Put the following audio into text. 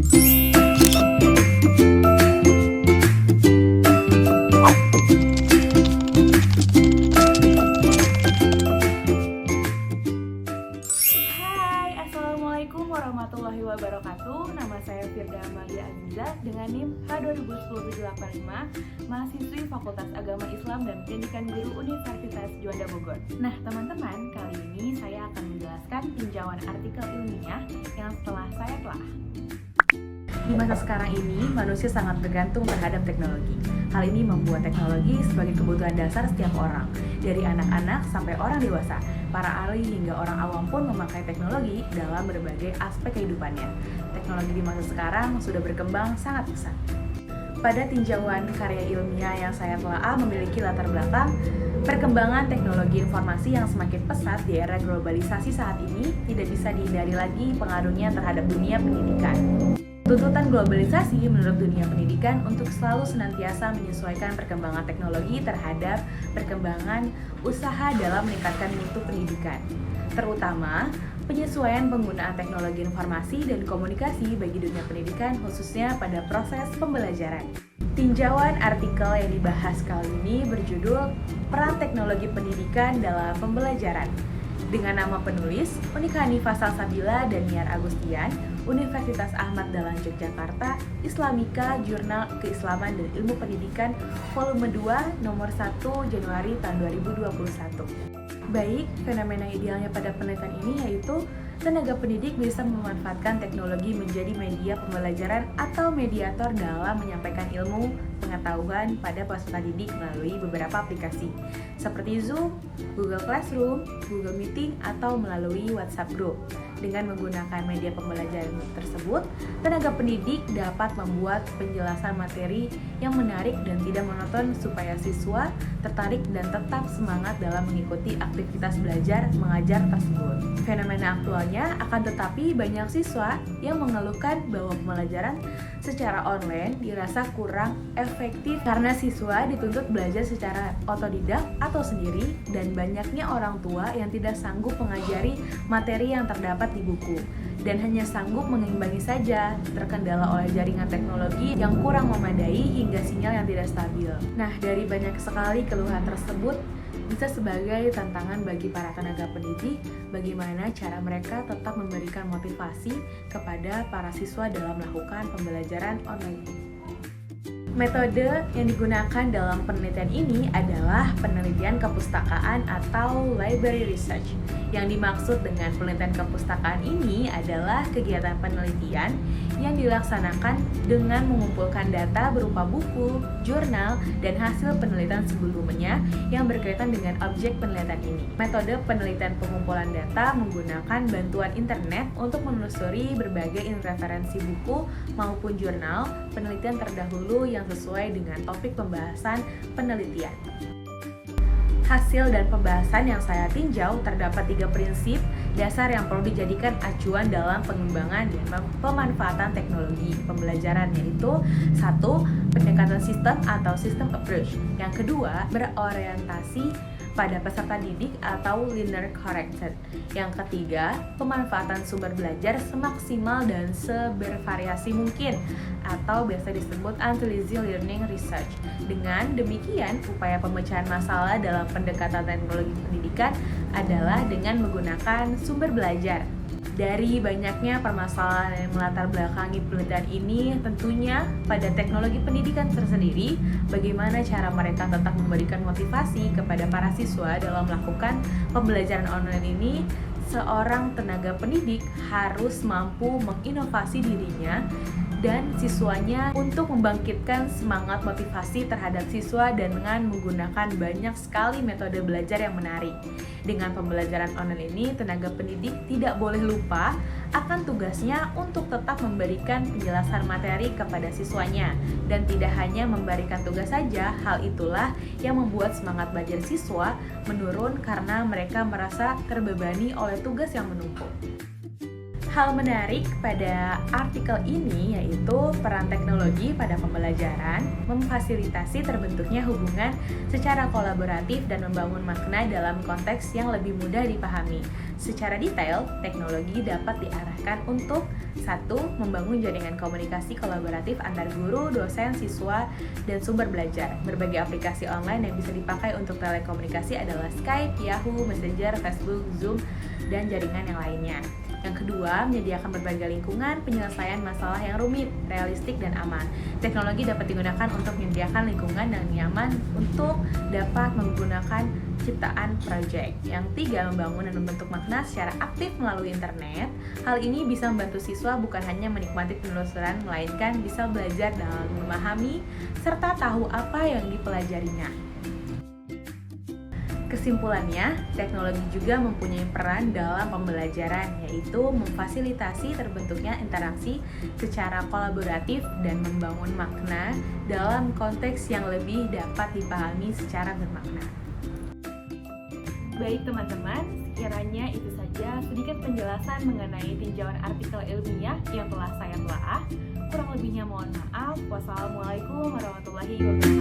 Hai, Assalamualaikum warahmatullahi wabarakatuh. Nama saya Firda Amalia Aziza dengan NIM H2010-785, mahasiswi Fakultas Agama Islam dan Pendidikan Guru Universitas Juanda Bogor. Nah, teman-teman, kali ini saya akan menjelaskan tinjauan artikel ilmiah yang setelah saya telah. Di masa sekarang ini, manusia sangat bergantung terhadap teknologi. Hal ini membuat teknologi sebagai kebutuhan dasar setiap orang, dari anak-anak sampai orang dewasa. Para ahli hingga orang awam pun memakai teknologi dalam berbagai aspek kehidupannya. Teknologi di masa sekarang sudah berkembang sangat pesat. Pada tinjauan karya ilmiah yang saya telah memiliki latar belakang perkembangan teknologi informasi yang semakin pesat di era globalisasi saat ini tidak bisa dihindari lagi pengaruhnya terhadap dunia pendidikan. Tuntutan globalisasi menurut dunia pendidikan untuk selalu senantiasa menyesuaikan perkembangan teknologi terhadap perkembangan usaha dalam meningkatkan mutu pendidikan, terutama penyesuaian penggunaan teknologi informasi dan komunikasi bagi dunia pendidikan khususnya pada proses pembelajaran. Tinjauan artikel yang dibahas kali ini berjudul Peran Teknologi Pendidikan dalam Pembelajaran dengan nama penulis Unika Hanifah Salsabila dan Niar Agustian, Universitas Ahmad Dahlan Yogyakarta, Islamika, Jurnal Keislaman dan Ilmu Pendidikan, volume 2, nomor 1, Januari tahun 2021. Baik, fenomena idealnya pada penelitian ini yaitu tenaga pendidik bisa memanfaatkan teknologi menjadi media pembelajaran atau mediator dalam menyampaikan ilmu pengetahuan pada peserta didik melalui beberapa aplikasi seperti Zoom, Google Classroom, Google Meeting, atau melalui WhatsApp Group. Dengan menggunakan media pembelajaran tersebut, tenaga pendidik dapat membuat penjelasan materi yang menarik dan tidak monoton supaya siswa tertarik dan tetap semangat dalam mengikuti aktivitas belajar mengajar tersebut. Fenomena aktualnya akan tetapi banyak siswa yang mengeluhkan bahwa pembelajaran secara online dirasa kurang efektif karena siswa dituntut belajar secara otodidak atau sendiri dan banyaknya orang tua yang tidak sanggup mengajari materi yang terdapat di buku dan hanya sanggup mengimbangi saja, terkendala oleh jaringan teknologi yang kurang memadai hingga sinyal yang tidak stabil. Nah, dari banyak sekali keluhan tersebut bisa sebagai tantangan bagi para tenaga pendidik bagaimana cara mereka tetap memberikan motivasi kepada para siswa dalam melakukan pembelajaran online. Metode yang digunakan dalam penelitian ini adalah penelitian kepustakaan atau library research. Yang dimaksud dengan penelitian kepustakaan ini adalah kegiatan penelitian yang dilaksanakan dengan mengumpulkan data berupa buku, jurnal, dan hasil penelitian sebelumnya yang berkaitan dengan objek penelitian ini. Metode penelitian pengumpulan data menggunakan bantuan internet untuk menelusuri berbagai referensi buku maupun jurnal penelitian terdahulu yang sesuai dengan topik pembahasan penelitian. Hasil dan pembahasan yang saya tinjau terdapat 3 prinsip dasar yang perlu dijadikan acuan dalam pengembangan dan pemanfaatan teknologi pembelajaran, yaitu 1. Pendekatan sistem atau system approach. Yang kedua, berorientasi pada peserta didik atau learner corrected. Yang ketiga, pemanfaatan sumber belajar semaksimal dan sebervariasi mungkin atau biasa disebut anti-lazy learning research. Dengan demikian, upaya pemecahan masalah dalam pendekatan teknologi pendidikan adalah dengan menggunakan sumber belajar. Dari banyaknya permasalahan yang melatar belakangi penelitian ini, tentunya pada teknologi pendidikan tersendiri, bagaimana cara mereka tetap memberikan motivasi kepada para siswa dalam melakukan pembelajaran online ini. Seorang tenaga pendidik harus mampu menginovasi dirinya dan siswanya untuk membangkitkan semangat motivasi terhadap siswa dan dengan menggunakan banyak sekali metode belajar yang menarik. Dengan pembelajaran online ini, tenaga pendidik tidak boleh lupa akan tugasnya untuk tetap memberikan penjelasan materi kepada siswanya dan tidak hanya memberikan tugas saja. Hal itulah yang membuat semangat belajar siswa menurun karena mereka merasa terbebani oleh tugas yang menumpuk. Hal menarik pada artikel ini yaitu peran teknologi pada pembelajaran memfasilitasi terbentuknya hubungan secara kolaboratif dan membangun makna dalam konteks yang lebih mudah dipahami. Secara detail, teknologi dapat diarahkan untuk 1. Membangun jaringan komunikasi kolaboratif antar guru, dosen, siswa, dan sumber belajar. Berbagai aplikasi online yang bisa dipakai untuk telekomunikasi adalah Skype, Yahoo, Messenger, Facebook, Zoom, dan jaringan yang lainnya. Yang kedua, menyediakan berbagai lingkungan penyelesaian masalah yang rumit, realistik, dan aman. Teknologi dapat digunakan untuk menyediakan lingkungan yang nyaman untuk dapat menggunakan ciptaan proyek. Yang tiga, membangun dan membentuk makna secara aktif melalui internet. Hal ini bisa membantu siswa bukan hanya menikmati penelusuran, melainkan bisa belajar dalam memahami serta tahu apa yang dipelajarinya. Kesimpulannya, teknologi juga mempunyai peran dalam pembelajaran, yaitu memfasilitasi terbentuknya interaksi secara kolaboratif dan membangun makna dalam konteks yang lebih dapat dipahami secara bermakna. Baik teman-teman, sekiranya itu saja sedikit penjelasan mengenai tinjauan artikel ilmiah yang telah saya telah. Kurang lebihnya mohon maaf. Wassalamualaikum warahmatullahi wabarakatuh.